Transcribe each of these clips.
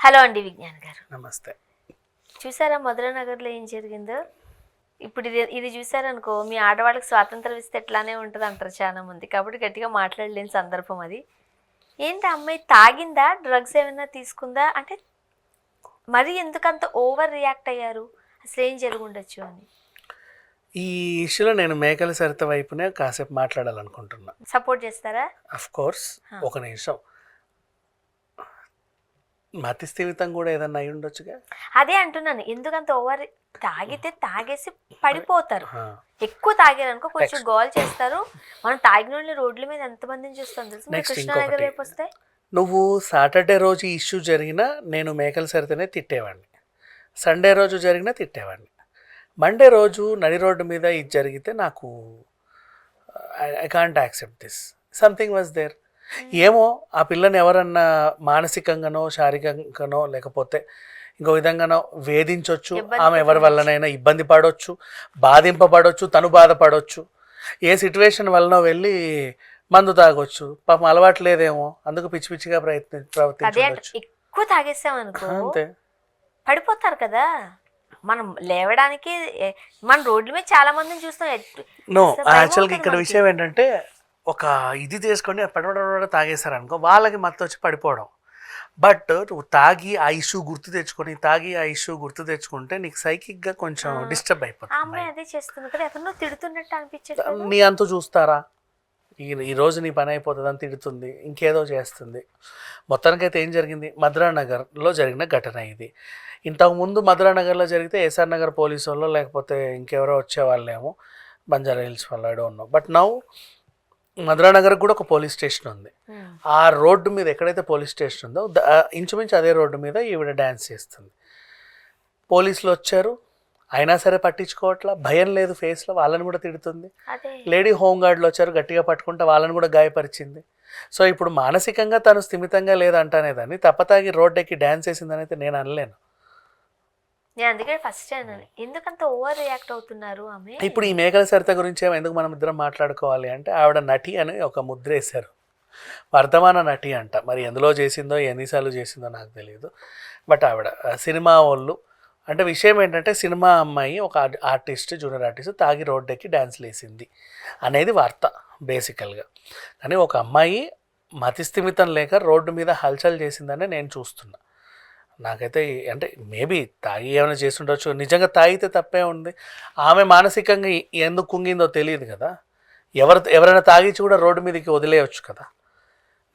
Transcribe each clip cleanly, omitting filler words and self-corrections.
Hello అండి విజ్ఞాన్ గారు. నమస్తే. చూసారా మధురానగర్లో ఏం జరిగిందో? ఇప్పుడు ఇది చూసారనుకో, మీ ఆడవాళ్ళకి స్వాతంత్రం ఇస్తే ఎట్లానే ఉంటుంది అంటారు చాలా మంది. కాబట్టి గట్టిగా మాట్లాడలేని సందర్భం అది. ఏంటి అమ్మాయి తాగిందా, డ్రగ్స్ ఏమైనా తీసుకుందా అంటే మరి ఎందుకంత ఓవర్ రియాక్ట్ అయ్యారు? అసలు ఏం జరిగి ఉండొచ్చు అని ఈ ఇష్యూలో నేను మేకల సరిత వైపునే కాసేపు మాట్లాడాలనుకుంటున్నా. సపోర్ట్ చేస్తారా? Of course. ఒక నిమిషం, మతి స్థిమితం కూడా ఏదన్నా అయి ఉండొచ్చుగా. అదే అంటున్నాను, ఎందుకంత ఓవర్ తాగితే తాగేసి పడిపోతారు. ఎక్కువ తాగారనుకో కొంచెం గోల్ చేస్తారు. మనం తాగిన వాళ్ళని రోడ్ల మీద ఎంతమందిని చూస్తాం తెలుసు. కృష్ణానగర్ వైపు వస్తే నువ్వు సాటర్డే రోజు ఇష్యూ జరిగినా నేను మేకల సరితనే తిట్టేవాడిని, సండే రోజు జరిగినా తిట్టేవాడిని. మండే రోజు నడి రోడ్డు మీద ఇది జరిగితే నాకు I can't accept this. Something was there. ఏమో ఆ పిల్లని ఎవరన్నా మానసికంగానో శారీరకంగానో లేకపోతే ఇంకో విధంగానో వేధించవచ్చు. ఆమె ఎవరి వల్లనైనా ఇబ్బంది పడవచ్చు, బాధింపబడవచ్చు, తను బాధపడవచ్చు. ఏ సిచ్యువేషన్ వలనో వెళ్ళి మందు తాగొచ్చు. పాపం అలవాటు లేదేమో, అందుకు పిచ్చి పిచ్చిగా ప్రవర్తించవచ్చు. ఎక్కువ తాగేసామనుకో అంతే పడిపోతారు కదా. మనం లేవడానికి మన రోడ్ల మీద చాలా మందిని చూస్తాం. నో, యాక్చువల్గా ఇక్కడ విషయం ఏంటంటే ఒక ఇది చేసుకొని పడవడ తాగేస్తారు అనుకో, వాళ్ళకి మత్తు వచ్చి పడిపోవడం. బట్ నువ్వు తాగి ఆ ఇష్యూ గుర్తు తెచ్చుకుంటే నీకు సైకిక్గా కొంచెం డిస్టర్బ్ అయిపోతుంది. అదే చేస్తుంది కదా, ఎవరినో తిడుతున్నట్టు అనిపించదు. నీ అంతు చూస్తారా, ఈరోజు నీ పని అయిపోతుంది అని తిడుతుంది, ఇంకేదో చేస్తుంది. మొత్తానికైతే ఏం జరిగింది, మధురానగర్లో జరిగిన ఘటన ఇది. ఇంతకుముందు మధురానగర్లో జరిగితే ఎస్ఆర్ నగర్ పోలీసు వాళ్ళు లేకపోతే ఇంకెవరో వచ్చేవాళ్ళేమో, బంజారా హిల్స్ వాళ్ళు, I don't know. But now Madhuranagar కూడా ఒక పోలీస్ స్టేషన్ ఉంది. ఆ రోడ్డు మీద ఎక్కడైతే పోలీస్ స్టేషన్ ఉందో ఇంచుమించు అదే రోడ్డు మీద ఈవిడ డ్యాన్స్ చేస్తుంది. పోలీసులు వచ్చారు, అయినా సరే పట్టించుకోవట్లా, భయం లేదు ఫేస్లో, వాళ్ళని కూడా తిడుతుంది. లేడీ హోంగార్డులు వచ్చారు, గట్టిగా పట్టుకుంటే వాళ్ళని కూడా గాయపరిచింది. సో ఇప్పుడు మానసికంగా తను స్థిమితంగా లేదంటానే దాన్ని తప్పతాగి రోడ్ ఎక్కి డ్యాన్స్ చేసిందని అయితే నేను అనలేను. అందుకే ఫస్ట్ ఎందుకంత ఓవర్ రియాక్ట్ అవుతున్నారు ఆమె. ఇప్పుడు ఈ మేకల సరిత గురించి ఎందుకు మనం ఇద్దరం మాట్లాడుకోవాలి అంటే, ఆవిడ నటి అని ఒక ముద్ర వేశారు, వర్ధమాన నటి అంట. మరి ఎందులో చేసిందో ఎన్నిసార్లు చేసిందో నాకు తెలియదు. బట్ ఆవిడ సినిమా వాళ్ళు అంటే విషయం ఏంటంటే, సినిమా అమ్మాయి ఒక ఆర్టిస్ట్, జూనియర్ ఆర్టిస్ట్ తాగి రోడ్డు ఎక్కి డ్యాన్స్లు వేసింది అనేది వార్త బేసికల్గా. కానీ ఒక అమ్మాయి మతిస్థిమితం లేక రోడ్డు మీద హల్చల్ చేసిందని నేను చూస్తున్నా. నాకైతే అంటే మేబీ తాగి ఏమైనా చేస్తుండొచ్చు, నిజంగా తాగితే తప్పే ఉంది. ఆమె మానసికంగా ఎందుకు కుంగిందో తెలియదు కదా. ఎవరైనా తాగిచి కూడా రోడ్డు మీదకి వదిలేయచ్చు కదా.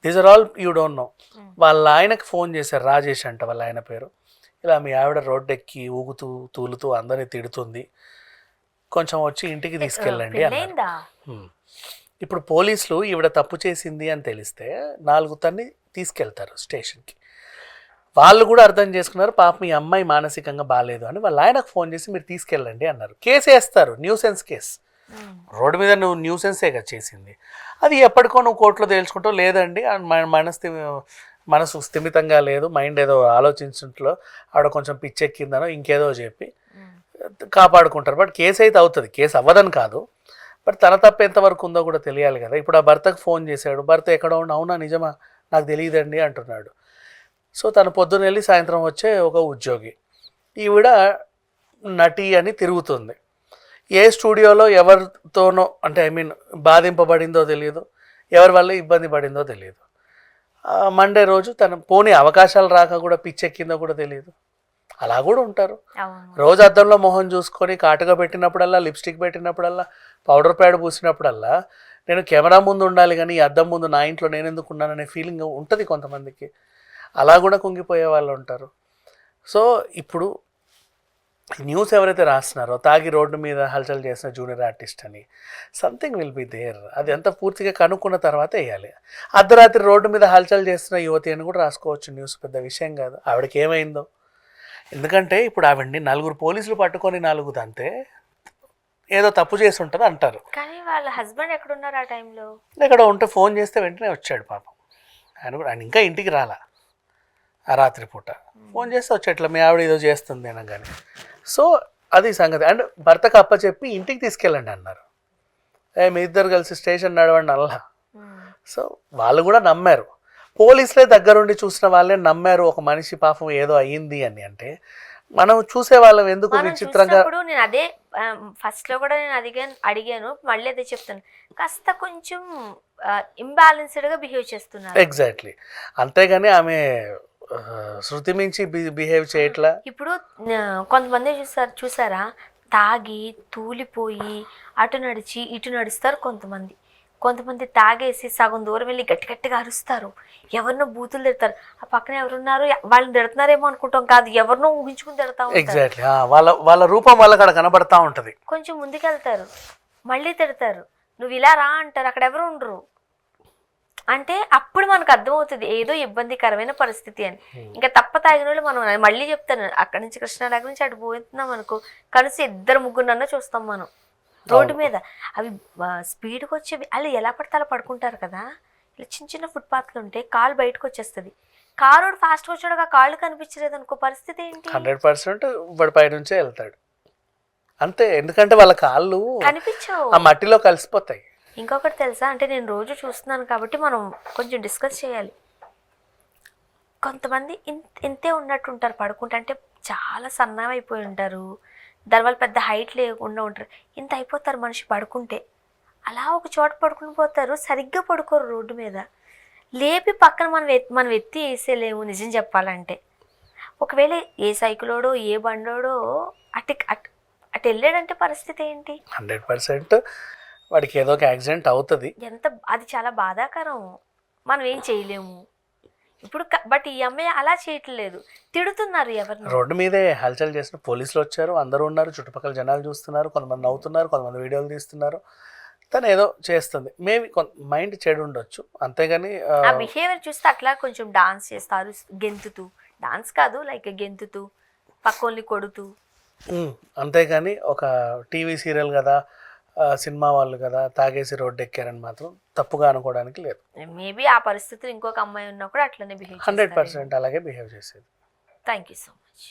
These are all you don't know. వాళ్ళ ఆయనకు ఫోన్ చేశారు, రాజేష్ అంట వాళ్ళ ఆయన పేరు. ఇలా మీ ఆవిడ రోడ్డు ఎక్కి ఊగుతూ తూలుతూ అందరినీ తిడుతుంది, కొంచెం వచ్చి ఇంటికి తీసుకెళ్ళండి అన్నారు. ఇప్పుడు పోలీసులు ఈవిడ తప్పు చేసింది అని తెలిస్తే 4 తన్ని తీసుకెళ్తారు స్టేషన్కి. వాళ్ళు కూడా అర్థం చేసుకున్నారు, పాప మీ అమ్మాయి మానసికంగా బాగాలేదు అని వాళ్ళ ఆయనకు ఫోన్ చేసి మీరు తీసుకెళ్ళండి అన్నారు. కేసు వేస్తారు, న్యూసెన్స్ కేసు. రోడ్డు మీద నువ్వు న్యూసెన్సేగా చేసింది, అది ఎప్పటికో నువ్వు కోర్టులో తేల్చుకుంటావు. లేదండి మనసు స్థిమితంగా లేదు, మైండ్ ఏదో ఆలోచించుంట్లో ఆవిడ కొంచెం పిచ్చెక్కిందనో ఇంకేదో చెప్పి కాపాడుకుంటారు. బట్ కేసు అయితే అవుతుంది, కేసు అవ్వదని కాదు. బట్ తన తప్పు ఎంతవరకు ఉందో కూడా తెలియాలి కదా. ఇప్పుడు ఆ భర్తకు ఫోన్ చేశాడు, భర్త ఎక్కడో ఉండి అవునా నిజమా నాకు తెలియదండి అంటున్నాడు. సో తను పొద్దున్న వెళ్ళి సాయంత్రం వచ్చే ఒక ఉద్యోగి, ఈవిడ నటి అని తిరుగుతుంది. ఏ స్టూడియోలో ఎవరితోనో అంటే బాధింపబడిందో తెలియదు, ఎవరి వల్ల ఇబ్బంది పడిందో తెలియదు. మండే రోజు తను పోనీ అవకాశాలు రాక కూడా పిచ్చెక్కిందో కూడా తెలియదు. అలా కూడా ఉంటారు. రోజు అద్దంలో మొహం చూసుకొని కాటుగా పెట్టినప్పుడల్లా, లిప్స్టిక్ పెట్టినప్పుడల్లా, పౌడర్ ప్యాడ్ పూసినప్పుడల్లా నేను కెమెరా ముందు ఉండాలి కానీ అద్దం ముందు నా ఇంట్లో నేను ఎందుకు ఉన్నాననే ఫీలింగ్ ఉంటుంది కొంతమందికి. అలా కూడా కుంగిపోయే వాళ్ళు ఉంటారు. సో ఇప్పుడు న్యూస్ ఎవరైతే రాస్తున్నారో తాగి రోడ్డు మీద హల్చల్ చేసిన జూనియర్ ఆర్టిస్ట్ అని, సంథింగ్ విల్ బి దేర్. అది అంతా పూర్తిగా కనుక్కున్న తర్వాత వేయాలి. అర్ధరాత్రి రోడ్డు మీద హల్చల్ చేస్తున్న యువతి అని కూడా రాసుకోవచ్చు న్యూస్, పెద్ద విషయం కాదు. ఆవిడకి ఏమైందో, ఎందుకంటే ఇప్పుడు ఆవిడ్ని 4 పోలీసులు పట్టుకొని 4 తంతే ఏదో తప్పు చేసి ఉంటుంది అంటారు. కానీ వాళ్ళ హస్బెండ్ ఎక్కడున్నారు ఆ టైంలో? ఎక్కడ ఉంటే ఫోన్ చేస్తే వెంటనే వచ్చాడు పాపం. ఆయన ఇంకా ఇంటికి రాలా, ఆ రాత్రి పూట ఫోన్ చేస్తే వచ్చేట్లా మీ ఆవిడ ఏదో చేస్తుంది అనగానే. సో అది సంగతి. అండ్ భర్తకు అప్పచెప్పి ఇంటికి తీసుకెళ్ళండి అన్నారు. మీ ఇద్దరు కలిసి స్టేషన్ నడవండి అల్లా. సో వాళ్ళు కూడా నమ్మారు. పోలీసులే దగ్గరుండి చూసిన వాళ్ళే నమ్మారు ఒక మనిషి పాపం ఏదో అయ్యింది అని అంటే మనం చూసే వాళ్ళం ఎందుకు మనం విచిత్రంగా. చూసినప్పుడు నేను అదే ఫస్ట్ లో కూడా నేను అడిగాను మళ్ళీ అదే చెప్తాను, కాస్త కొంచెం ఇంబ్యాలెన్స్డ్ గా బిహేవ్ చేస్తున్నారు. ఎగ్జాక్ట్లీ, అంతేగాని ఆమె శృతి మించి బిహేవ్ చేయట్లా. ఇప్పుడు కొంతమంది చూసారా, తాగి తూలిపోయి అటు నడిచి ఇటు నడుస్తారు. కొంతమంది తాగేసి సగం దూరం వెళ్ళి గట్టి గట్టిగా అరుస్తారు, ఎవరినో బూతులు తిడతారు. ఆ పక్కన ఎవరున్నారు, వాళ్ళని తిడుతున్నారేమో అనుకుంటాం, కాదు ఎవరినో ఊహించుకుని తిడతా ఉంటారు. ఎగ్జాక్ట్లీ, వాళ్ళ రూపం వాళ్ళకి అక్కడ కనబడతా ఉంటది. కొంచెం ముందుకెళ్తారు, మళ్ళీ తిడతారు, నువ్వు ఇలా రా అంటారు, అక్కడ ఎవరు ఉండరు. అంటే అప్పుడు మనకు అర్థమవుతుంది ఏదో ఇబ్బందికరమైన పరిస్థితి అని. ఇంకా తాగిన వాళ్ళు మనం మళ్ళీ చెప్తాను, అక్కడి నుంచి కృష్ణానగర్ నుంచి అటు పోతున్నాం అనుకో, కనీసం 2-3 చూస్తాం మనం రోడ్డు మీద. అవి స్పీడ్గా వచ్చేవి, వాళ్ళు ఎలా పడితే అలా పడుకుంటారు కదా. ఇలా చిన్న ఫుట్పాత్లు ఉంటే కాలు బయటకు వచ్చేస్తుంది. కారు ఫాస్ట్గా వచ్చాడు, ఆ కాళ్ళు కనిపించలేదు అనుకో, పరిస్థితి ఏంటి? 100% వాడి పై నుంచే వెళ్తాడు అంతే. ఎందుకంటే వాళ్ళ కాళ్ళు కనిపించవు, ఆ మట్టిలో కలిసిపోతాయి. ఇంకొకటి తెలుసా, అంటే నేను రోజు చూస్తున్నాను కాబట్టి మనం కొంచెం డిస్కస్ చేయాలి. కొంతమంది ఇంతే ఉన్నట్టు ఉంటారు పడుకుంటే, అంటే చాలా సన్నం అయిపోయి ఉంటారు, దానివల్ల పెద్ద హైట్ లేకుండా ఉంటారు, ఇంత అయిపోతారు మనిషి పడుకుంటే. అలా ఒక చోట పడుకుని పోతారు, సరిగ్గా పడుకోరు రోడ్డు మీద. లేపి పక్కన మనం ఎత్తి వేసేలేము నిజం చెప్పాలంటే. ఒకవేళ ఏ సైకిలోడో ఏ బండోడో అటు వెళ్ళాడంటే పరిస్థితి ఏంటి? 100% వాడికి ఏదో ఒక యాక్సిడెంట్ అవుతుంది. అది చాలా బాధాకరం, మనం ఏం చేయలేము ఇప్పుడు. బట్ ఈ అమ్మాయి అలా చేయట్లేదు, తిడుతున్నారు ఎవరిని. రోడ్డు మీదే హల్చల్ చేసిన పోలీసులు వచ్చారు, అందరూ ఉన్నారు, చుట్టుపక్కల జనాలు చూస్తున్నారు, కొంతమంది నవ్వుతున్నారు, కొంతమంది వీడియోలు తీస్తున్నారు. తను ఏదో చేస్తుంది, మేబీ మైండ్ చెడు ఉండొచ్చు, అంతేగాని ఆ బిహేవియర్ చూస్తే అట్లా కొంచెం డాన్స్ చేస్తారు, గెంతుతూ, డాన్స్ కాదు లైక్ గెంతుతూ, పక్కోల్ని కొడుతూ. అంతేగాని ఒక టీవీ సీరియల్ కదా, సినిమా వాళ్ళు కదా, తాగేసి రోడ్డు ఎక్కారని మాత్రం తప్పుగా అనుకోవడానికి లేదు. మేబీ ఆ పరిస్థితులు ఇంకొక అమ్మాయి ఉన్నా కూడా అట్లనే బిహేవ్ 100% అలాగే బిహేవ్ చేసేది. Thank you so much.